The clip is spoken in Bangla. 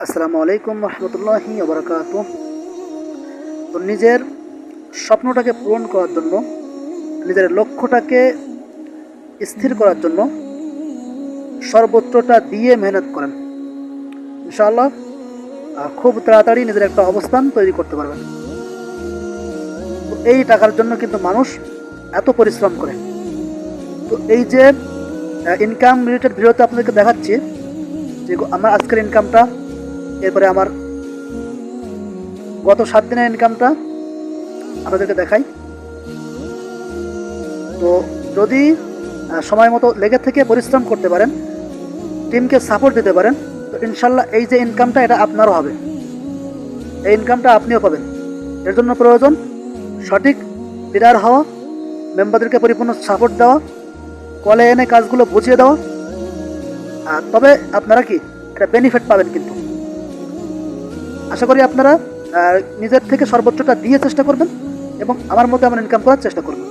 আসসালামু আলাইকুম রহমতুল্লাহি ওবরাকাতুহ। তো নিজের স্বপ্নটাকে পূরণ করার জন্য, নিজের লক্ষ্যটাকে স্থির করার জন্য সর্বোচ্চটা দিয়ে মেহনত করেন। ইনশাআল্লাহ খুব তাড়াতাড়ি নিজের একটা অবস্থান তৈরি করতে পারবেন। তো এই টাকার জন্য কিন্তু মানুষ এত পরিশ্রম করে। তো এই যে ইনকাম রিলেটেড ভিডিওতে আপনাদেরকে দেখাচ্ছি যে আমার আজকের ইনকামটা, এরপরে আমার গত 7 দিনের ইনকামটা আপনাদেরকে দেখাই। তো যদি সময় মতো লেগে থেকে পরিশ্রম করতে পারেন, টিমকে সাপোর্ট দিতে পারেন, তো ইনশাল্লাহ এই যে ইনকামটা এটা আপনারও হবে, এই ইনকামটা আপনিও পাবেন। এর জন্য প্রয়োজন সঠিক লিডার হওয়া, মেম্বারদেরকে পরিপূর্ণ সাপোর্ট দেওয়া, কলে এনে কাজগুলো বুঝিয়ে দেওয়া। তবে আপনারা কি এটা বেনিফিট পাবেন। কিন্তু আশা করি আপনারা নিজের থেকে সর্বোচ্চটা দিয়ে চেষ্টা করবেন এবং আমার মতো আমার ইনকাম করার চেষ্টা করবেন।